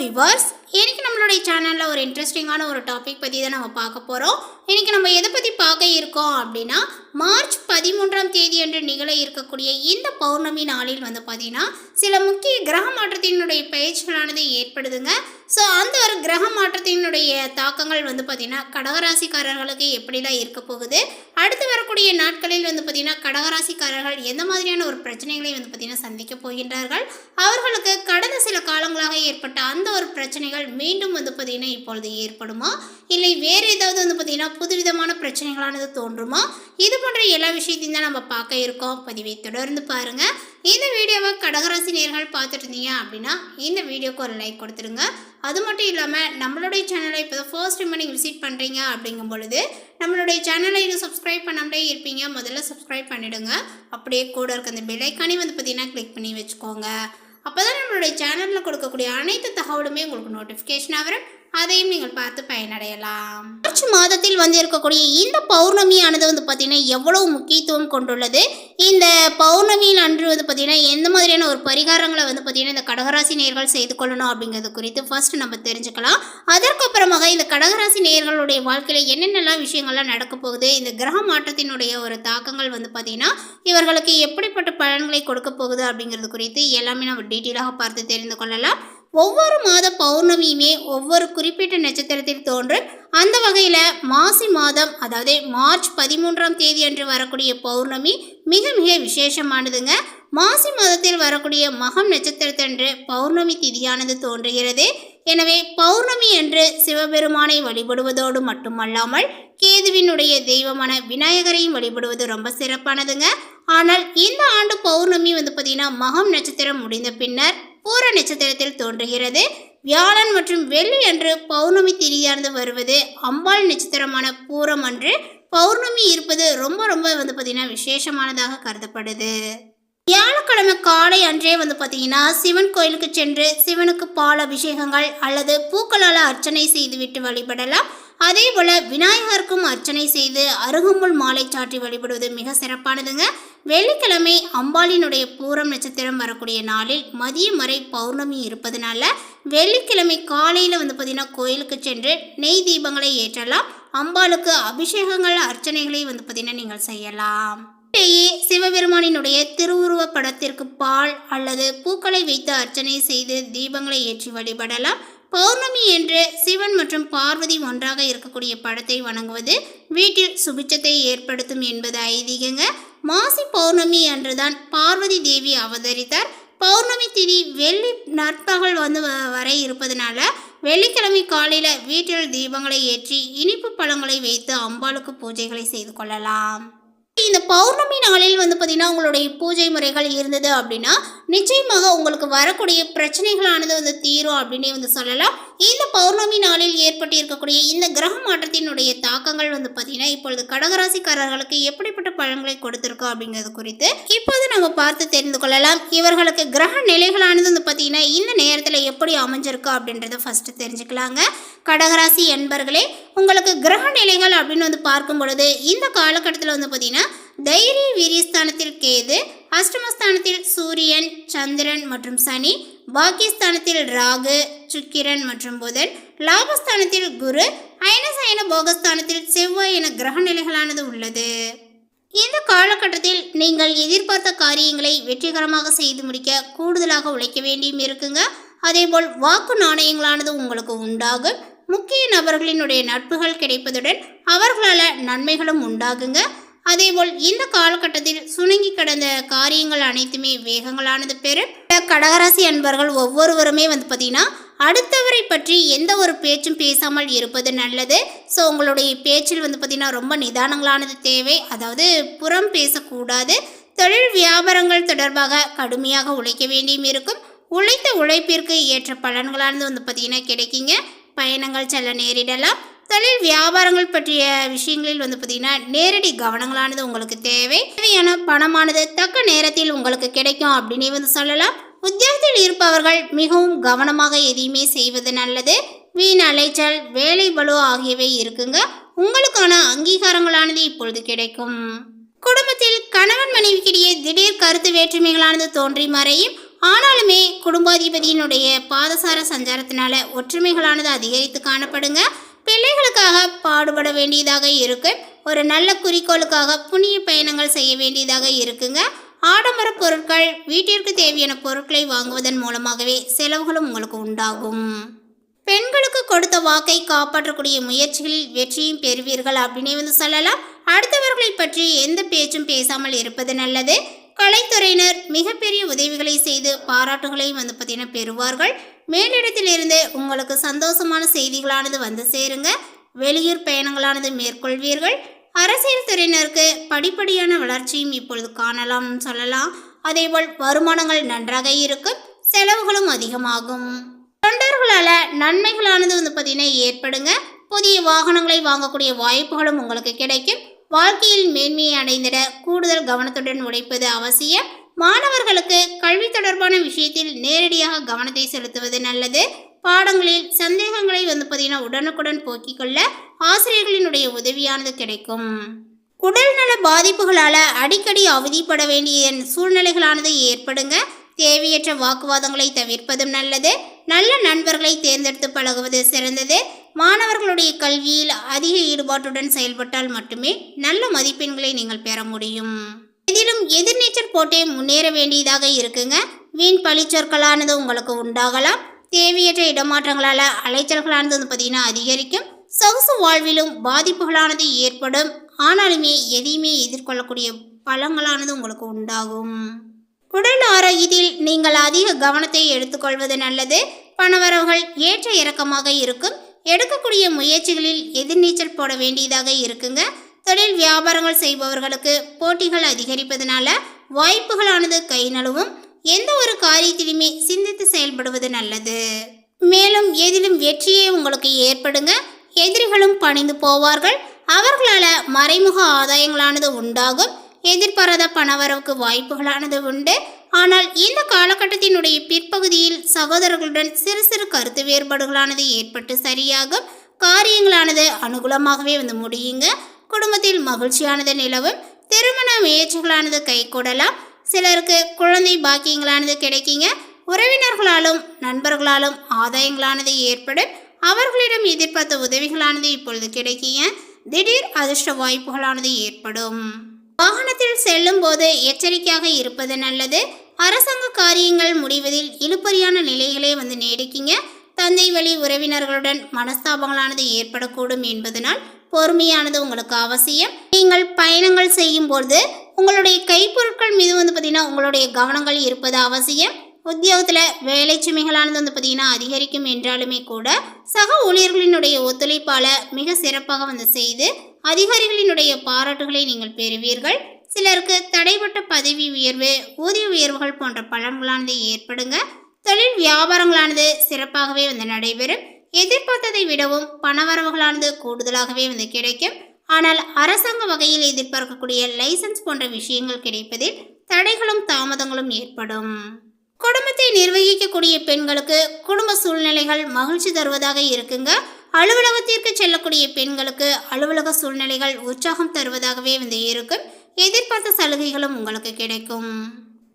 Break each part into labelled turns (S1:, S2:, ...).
S1: Viewers, இன்னைக்கு நம்மளுடைய சேனலில் ஒரு இன்ட்ரெஸ்டிங்கான ஒரு டாபிக் பற்றி தான் நம்ம பார்க்க போகிறோம். இன்றைக்கி நம்ம எதை பற்றி பார்க்க இருக்கோம் அப்படின்னா, மார்ச் 13ஆம் தேதி அன்று நிகழ இருக்கக்கூடிய இந்த பௌர்ணமி நாளில் பார்த்திங்கன்னா சில முக்கிய கிரக மாற்றத்தினுடைய பயிற்சிகளானது ஏற்படுதுங்க. ஸோ அந்த ஒரு கிரக மாற்றத்தினுடைய தாக்கங்கள் பார்த்திங்கன்னா கடகராசிக்காரர்களுக்கு எப்படிலாம் இருக்க போகுது, அடுத்து வரக்கூடிய நாட்களில் பார்த்திங்கன்னா கடகராசிக்காரர்கள் எந்த மாதிரியான ஒரு பிரச்சனைகளை பார்த்திங்கன்னா சந்திக்க போகின்றார்கள், அவர்களுக்கு கடந்த சில காலங்களாக ஏற்பட்ட அந்த ஒரு பிரச்சனைகள் மீண்டும் பார்த்திங்கன்னா இப்பொழுது ஏற்படுமா, இல்லை வேறு ஏதாவது பார்த்திங்கன்னா புதுவிதமான பிரச்சனைகளானது தோன்றுமா, இது போன்ற எல்லா விஷயத்தையும் தான் நம்ம பார்க்க இருக்கோம். பதிவை தொடர்ந்து பாருங்கள். இந்த வீடியோவை கடகராசி நேயர்கள் பார்த்துட்டு இருந்தீங்க அப்படின்னா இந்த வீடியோக்கு ஒரு லைக் கொடுத்துருங்க. அது மட்டும் இல்லாமல் நம்மளுடைய சேனலை இப்போ ஃபர்ஸ்ட் டைம் நீங்கள் விசிட் பண்ணுறீங்க அப்படிங்கும் பொழுது நம்மளுடைய சேனலை இன்னும் சப்ஸ்கிரைப் பண்ணாமலே இருப்பீங்க, முதல்ல சப்ஸ்கிரைப் பண்ணிவிடுங்க. அப்படியே கூட இருக்க அந்த பெல் ஐக்கானே பார்த்திங்கன்னா கிளிக் பண்ணி வச்சுக்கோங்க. அப்போ தான் நம்மளுடைய சேனலில் கொடுக்கக்கூடிய அனைத்து தகவலுமே உங்களுக்கு நோட்டிஃபிகேஷனாக வரும், அதையும் நீங்கள் பார்த்து பயனடையலாம். மார்ச் மாதத்தில் இருக்கக்கூடிய இந்த பௌர்ணமியானது பார்த்திங்கன்னா எவ்வளவு முக்கியத்துவம் கொண்டுள்ளது, இந்த பௌர்ணமியில் அன்று பார்த்திங்கன்னா எந்த மாதிரியான ஒரு பரிகாரங்களை பார்த்திங்கன்னா இந்த கடகராசி நேயர்கள் செய்து கொள்ளணும் அப்படிங்கிறது குறித்து ஃபர்ஸ்ட் நம்ம தெரிஞ்சுக்கலாம். அதற்கப்புறமாக இந்த கடகராசி நேயர்களுடைய வாழ்க்கையில் என்னென்னலாம் விஷயங்கள்லாம் நடக்க போகுது, இந்த கிரக மாற்றத்தினுடைய ஒரு தாக்கங்கள் பார்த்திங்கன்னா இவர்களுக்கு எப்படிப்பட்ட பலன்களை கொடுக்க போகுது அப்படிங்கிறது குறித்து எல்லாமே நம்ம டீட்டெயிலாக பார்த்து தெரிந்து கொள்ளலாம். ஒவ்வொரு மாத பௌர்ணமியுமே ஒவ்வொரு குறிப்பிட்ட நட்சத்திரத்தில் தோன்றும். அந்த வகையில் மாசி மாதம், அதாவது மார்ச் 13ஆம் தேதி அன்று வரக்கூடிய பௌர்ணமி மிக மிக விசேஷமானதுங்க. மாசி மாதத்தில் வரக்கூடிய மகம் நட்சத்திரத்தன்று பௌர்ணமி திதியானது தோன்றுகிறது. எனவே பௌர்ணமி அன்று சிவபெருமானை வழிபடுவதோடு மட்டுமல்லாமல் கேதுவினுடைய தெய்வமான விநாயகரையும் வழிபடுவது ரொம்ப சிறப்பானதுங்க. ஆனால் இந்த ஆண்டு பௌர்ணமி பார்த்திங்கன்னா மகம் நட்சத்திரம் முடிந்த பின்னர் பூர நட்சத்திரத்தில் தோன்றுகிறது. வியாழன் மற்றும் வெள்ளி அன்று பௌர்ணமி திதியானது வருவது அம்பாள் நட்சத்திரமான பூரம் அன்று பௌர்ணமி இருப்பது ரொம்ப ரொம்ப பார்த்திங்கன்னா விசேஷமானதாக கருதப்படுது. வியாழக்கிழமை காலை அன்றே பார்த்திங்கன்னா சிவன் கோயிலுக்கு சென்று சிவனுக்கு பால் அபிஷேகங்கள் அல்லது பூக்களால் அர்ச்சனை செய்துவிட்டு வழிபடலாம். அதே போல் விநாயகருக்கும் அர்ச்சனை செய்து அருகம்புல் மாலை சாற்றி வழிபடுவது மிக சிறப்பானதுங்க. வெள்ளிக்கிழமை அம்பாளினுடைய பூரம் நட்சத்திரம் வரக்கூடிய நாளில் மதியம் வரை பௌர்ணமி இருப்பதனால வெள்ளிக்கிழமை காலையில் பார்த்திங்கன்னா கோயிலுக்கு சென்று நெய் தீபங்களை ஏற்றலாம். அம்பாளுக்கு அபிஷேகங்கள் அர்ச்சனைகளை பார்த்திங்கன்னா நீங்கள் செய்யலாம். சிவபெருமானினுடைய திருவுருவ படத்திற்கு பால் அல்லது பூக்களை வைத்து அர்ச்சனை செய்து தீபங்களை ஏற்றி வழிபடலாம். பௌர்ணமி என்று சிவன் மற்றும் பார்வதி ஒன்றாக இருக்கக்கூடிய படத்தை வணங்குவது வீட்டில் சுபிட்சத்தை ஏற்படுத்தும் என்பது ஐதீகங்க. மாசி பௌர்ணமி அன்றுதான் பார்வதி தேவி அவதரித்தார். பௌர்ணமி திதி வெள்ளி நற்பகல் வரை இருப்பதனால வெள்ளிக்கிழமை காலையில் வீட்டில் தீபங்களை ஏற்றி இனிப்பு பழங்களை வைத்து அம்பாளுக்கு பூஜைகளை செய்து கொள்ளலாம். இந்த பௌர்ணமி நாளில் பார்த்திங்கன்னா உங்களுடைய பூஜை முறைகள் இருந்தது அப்படின்னா நிச்சயமாக உங்களுக்கு வரக்கூடிய பிரச்சனைகளானது தீரும் அப்படின்னே சொல்லலாம். இந்த பௌர்ணமி நாளில் ஏற்பட்டு இருக்கக்கூடிய இந்த கிரக மாற்றத்தினுடைய தாக்கங்கள் பார்த்திங்கன்னா இப்பொழுது கடகராசிக்காரர்களுக்கு எப்படிப்பட்ட பலன்களை கொடுத்துருக்கோம் அப்படிங்கிறது குறித்து இப்போது நம்ம பார்த்து தெரிந்து கொள்ளலாம். இவர்களுக்கு கிரக நிலைகளானது பார்த்திங்கன்னா இந்த நேரத்தில் எப்படி அமைஞ்சிருக்கு அப்படின்றத ஃபர்ஸ்ட் தெரிஞ்சுக்கலாங்க. கடகராசி என்பர்களே, உங்களுக்கு கிரக நிலைகள் அப்படின்னு பார்க்கும் பொழுது இந்த காலகட்டத்தில் பார்த்திங்கன்னா தைரிய வீரியஸ்தானத்தில் கேது, அஷ்டமஸ்தானத்தில் சூரியன், சந்திரன் மற்றும் சனி, பாக்கியஸ்தானத்தில் ராகு, சுக்கிரன் மற்றும் புதன், லாபஸ்தானத்தில் குரு, அயனசயன போகஸ்தானத்தில் செவ்வாய் என கிரக நிலைகளானது உள்ளது. இந்த காலகட்டத்தில் நீங்கள் எதிர்பார்த்த காரியங்களை வெற்றிகரமாக செய்து முடிக்க கூடுதலாக உழைக்க வேண்டியும் இருக்குங்க. அதேபோல் வாக்கு நாணயங்களானது உங்களுக்கு உண்டாகும். முக்கிய நபர்களினுடைய நட்புகள் கிடைப்பதுடன் அவர்களால் நன்மைகளும் உண்டாகுங்க. அதேபோல் இந்த காலகட்டத்தில் சுணங்கி கிடந்த காரியங்கள் அனைத்துமே வேகங்களானது பெறும். கடகராசி அன்பர்கள் ஒவ்வொருவருமே பார்த்திங்கன்னா அடுத்தவரை பற்றி எந்த ஒரு பேச்சும் பேசாமல் இருப்பது நல்லது. ஸோ உங்களுடைய பேச்சில் பார்த்திங்கன்னா ரொம்ப நிதானங்களானது தேவை, அதாவது புறம் பேசக்கூடாது. தொழில் வியாபாரங்கள் தொடர்பாக கடுமையாக உழைக்க வேண்டியும் இருக்கும். உழைத்த உழைப்பிற்கு ஏற்ற பலன்களானது பார்த்திங்கன்னா கிடைக்குங்க. பயணங்கள் செல்ல நேரிடலாம். தொழில் வியாபாரங்கள் பற்றிய விஷயங்களில் பார்த்திங்கன்னா நேரடி கவனங்களானது உங்களுக்கு தேவையான பணமானது தக்க நேரத்தில் உங்களுக்கு கிடைக்கும் அப்படின்னு சொல்லலாம். உத்தியோகத்தில் இருப்பவர்கள் மிகவும் கவனமாக எதையுமே செய்வது நல்லது. வீண் அலைச்சல், வேலை பளு ஆகியவை இருக்குங்க. உங்களுக்கான அங்கீகாரங்களானது இப்பொழுது கிடைக்கும். குடும்பத்தில் கணவன் மனைவிக்கிடையே திடீர் கருத்து வேற்றுமைகளானது தோன்றி மறையும். ஆனாலுமே குடும்பாதிபதியினுடைய பாதசார சஞ்சாரத்தினால ஒற்றுமைகளானது அதிகரித்து காணப்படுங்க. பிள்ளைகளுக்காக பாடுபட வேண்டியதாக இருக்கு. ஒரு நல்ல குறிக்கோளுக்காக புண்ணிய பயணங்கள் செய்ய வேண்டியதாக இருக்குங்க. ஆடம்பர பொருட்கள், வீட்டிற்கு தேவையான பொருட்களை வாங்குவதன் மூலமாகவே செலவுகளும் உங்களுக்கு உண்டாகும். பெண்களுக்கு கொடுத்த வாக்கை காப்பாற்றக்கூடிய முயற்சிகளில் வெற்றியும் பெறுவீர்கள் அப்படின்னே சொல்லலாம். அடுத்தவர்களை பற்றி எந்த பேச்சும் பேசாமல் இருப்பது நல்லது. கலைத்துறையினர் மிகப்பெரிய உதவிகளை செய்து பாராட்டுகளை பெறுவார்கள். மேலிடத்திலிருந்து உங்களுக்கு சந்தோஷமான செய்திகளானது வந்து சேருங்க. வெளியூர் பயணங்களானது மேற்கொள்வீர்கள். அரசியல் துறையினருக்கு படிப்படியான வளர்ச்சியும் இப்பொழுது காணலாம்னு சொல்லலாம். அதேபோல் வருமானங்கள் நன்றாக இருக்கும், செலவுகளும் அதிகமாகும். தொண்டர்களால் நன்மைகளானது ஏற்படுங்க. புதிய வாகனங்களை வாங்கக்கூடிய வாய்ப்புகளும் உங்களுக்கு கிடைக்கும். வாழ்க்கையில் மேன்மையை அடைந்திட கூடுதல் கவனத்துடன் உழைப்பது அவசியம். மாணவர்களுக்கு கல்வி தொடர்பான விஷயத்தில் நேரடியாக கவனத்தை செலுத்துவது நல்லது. பாடங்களில் சந்தேகங்களை உடனுக்குடன் போக்கிக் கொள்ள ஆசிரியர்களினுடைய உதவியானது கிடைக்கும். உடல்நல பாதிப்புகளால் அடிக்கடி அவதிப்பட வேண்டிய சூழ்நிலைகளானது ஏற்படுங்க. தேவையற்ற வாக்குவாதங்களை தவிர்ப்பதும் நல்லது. நல்ல நண்பர்களை தேர்ந்தெடுத்து பழகுவது சிறந்தது. மாணவர்களுடைய கல்வியில் அதிக ஈடுபாட்டுடன் செயல்பட்டால் மட்டுமே நல்ல மதிப்பெண்களை நீங்கள் பெற முடியும். இதிலும் எதிர்நீச்சல் போட்டே முன்னேற வேண்டியதாக இருக்குங்க. வீண் பழிச்சொற்களானது உங்களுக்கு உண்டாகலாம். தேவையற்ற இடமாற்றங்களால் அலைச்சல்களானது அதிகரிக்கும். சொகுசு வாழ்விலும் பாதிப்புகளானது ஏற்படும். ஆனாலுமே எதையுமே எதிர்கொள்ளக்கூடிய பலங்களானது உங்களுக்கு உண்டாகும். உடல் ஆரோக்கியத்தில் நீங்கள் அதிக கவனத்தை எடுத்துக்கொள்வது நல்லது. பணவரவுகள் ஏற்ற இறக்கமாக இருக்கும். எடுக்கக்கூடிய முயற்சிகளில் எதிர்நீச்சல் போட வேண்டியதாக இருக்குங்க. தொழில் வியாபாரங்கள் செய்பவர்களுக்கு போட்டிகள் அதிகரிப்பதனால வாய்ப்புகளானது கை நழுவும். எந்த ஒரு காரியத்திலுமே சிந்தித்து செயல்படுவது நல்லது. மேலும் எதிலும் வெற்றியே உங்களுக்கு ஏற்படுங்க. எதிரிகளும் பணிந்து போவார்கள். அவர்களால் மறைமுக ஆதாயங்களானது உண்டாகும். எதிர்பாராத பணவரவுக்கு வாய்ப்புகளானது உண்டு. ஆனால் இந்த காலகட்டத்தினுடைய பிற்பகுதியில் சகோதரர்களுடன் சிறு சிறு கருத்து வேறுபாடுகளானது ஏற்பட்டு சரியாகும். காரியங்களானது அனுகூலமாகவே முடியுங்க. குடும்பத்தில் மகிழ்ச்சியானது நிலவும். திருமண முயற்சிகளானது கைகூடலாம். சிலருக்கு குழந்தை பாக்கியங்களானது கிடைக்குங்க. உறவினர்களாலும் நண்பர்களாலும் ஆதாயங்களானது ஏற்படும். அவர்களிடம் எதிர்பார்த்த உதவிகளானது இப்பொழுது கிடைக்குங்க. திடீர் அதிர்ஷ்ட வாய்ப்புகளானது ஏற்படும். வாகனத்தில் செல்லும் போது எச்சரிக்கையாக இருப்பது நல்லது. அரசாங்க காரியங்கள் முடிவதில் இழுபறியான நிலைகளே நீடிக்குங்க. தந்தை வழி உறவினர்களுடன் மனஸ்தாபங்களானது ஏற்படக்கூடும் என்பதனால் பொறுமையானது உங்களுக்கு அவசியம். நீங்கள் பயணங்கள் செய்யும் பொழுது உங்களுடைய கைப்பொருட்கள் மீது உங்களுடைய கவனங்கள் இருப்பது அவசியம். உத்தியோகத்தில் வேலை சுமைகளானது அதிகரிக்கும் என்றாலுமே கூட சக ஊழியர்களினுடைய ஒத்துழைப்பால் மிக சிறப்பாக செய்து அதிகாரிகளினுடைய பாராட்டுகளை நீங்கள் பெறுவீர்கள். சிலருக்கு தடைப்பட்ட பதவி உயர்வு, ஊதிய உயர்வுகள் போன்ற பலன்களானது ஏற்படுங்க. தொழில் வியாபாரங்களானது சிறப்பாகவே நடைபெறும். எதிர்பார்த்ததை விடவும் பணவரவுகளானது கூடுதலாகவே கிடைக்கும். ஆனால் அரசாங்க வகையில் எதிர்பார்க்கக்கூடிய லைசன்ஸ் போன்ற விஷயங்கள் கிடைப்பதில் தடைகளும் தாமதங்களும் ஏற்படும். குடும்பத்தை நிர்வகிக்கக்கூடிய பெண்களுக்கு குடும்ப சூழ்நிலைகள் மகிழ்ச்சி தருவதாக இருக்குங்க. அலுவலகத்திற்கு செல்லக்கூடிய பெண்களுக்கு அலுவலக சூழ்நிலைகள் உற்சாகம் தருவதாகவே இருக்கும். எதிர்பார்த்த சலுகைகளும் உங்களுக்கு கிடைக்கும்.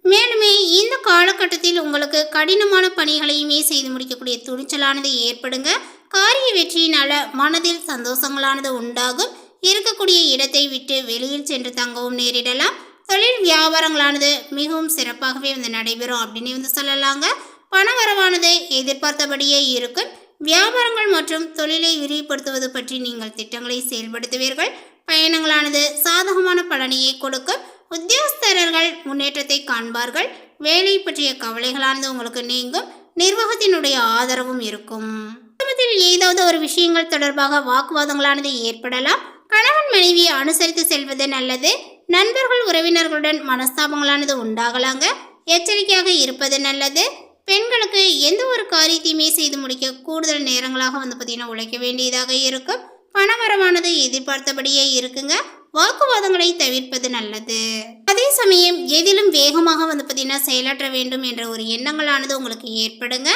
S1: மேலுமே இந்த காலகட்டத்தில் உங்களுக்கு கடினமான பணிகளையுமே செய்து முடிக்கக்கூடிய துணிச்சலானது ஏற்படுங்க. காரிய வெற்றியினால மனதில் சந்தோஷங்களானது உண்டாகும். இருக்கக்கூடிய இடத்தை விட்டு வெளியில் சென்று தங்கவும் நேரிடலாம். தொழில் வியாபாரங்களானது மிகவும் சிறப்பாகவே நடைபெறும் அப்படின்னு சொல்லலாங்க. பணவரவானது எதிர்பார்த்தபடியே இருக்கும். வியாபாரங்கள் மற்றும் தொழிலை விரிவுபடுத்துவது பற்றி நீங்கள் திட்டங்களை செயல்படுத்துவீர்கள். பயணங்களானது சாதகமான பலனையை கொடுக்கும். உத்தியோகஸ்தரர்கள் முன்னேற்றத்தை காண்பார்கள். வேலை பற்றிய கவலைகளானது உங்களுக்கு நீங்கும். நிர்வாகத்தினுடைய ஆதரவும் இருக்கும். குடும்பத்தில் ஏதாவது ஒரு விஷயங்கள் தொடர்பாக வாக்குவாதங்களானது ஏற்படலாம். கணவன் மனைவியை அனுசரித்து செல்வது நல்லது. நண்பர்கள் உறவினர்களுடன் மனஸ்தாபங்களானது உண்டாகலாங்க. எச்சரிக்கையாக இருப்பது நல்லது. பெண்களுக்கு எந்த ஒரு காரியத்தையுமே செய்து முடிக்க கூடுதல் நேரங்களாக உழைக்க வேண்டியதாக இருக்கும். பணவரவானது எதிர்பார்த்தபடியே இருக்குங்க. வாக்குவாதங்களை தவிர்ப்பது நல்லது. அதே சமயம் எதிலும் வேகமாக செயலாற்ற வேண்டும் என்ற ஒரு எண்ணங்களானது உங்களுக்கு ஏற்படுங்க.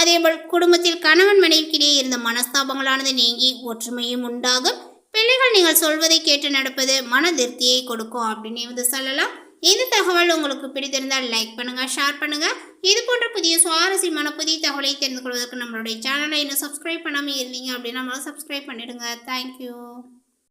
S1: அதேபோல் குடும்பத்தில் கணவன் மனைவிக்கிடையே இருந்த மனஸ்தாபங்களானது நீங்கி ஒற்றுமையும் உண்டாகும். பிள்ளைகள் நீங்கள் சொல்வதை கேட்டு நடப்பது மன திருப்தியை கொடுக்கும் அப்படின்னு சொல்லலாம். இந்த தகவல் உங்களுக்கு பிடித்திருந்தால் லைக் பண்ணுங்கள், ஷேர் பண்ணுங்கள். இது போன்ற புதிய சுவாரஸ்யமான புதிய தகவலை தெரிந்து கொள்வதற்கு நம்மளுடைய சேனலை இன்னும் சப்ஸ்கிரைப் பண்ணாமல் இருந்தீங்க அப்படின்னா நம்மளால் சப்ஸ்கிரைப் பண்ணிடுங்க. தேங்க்யூ.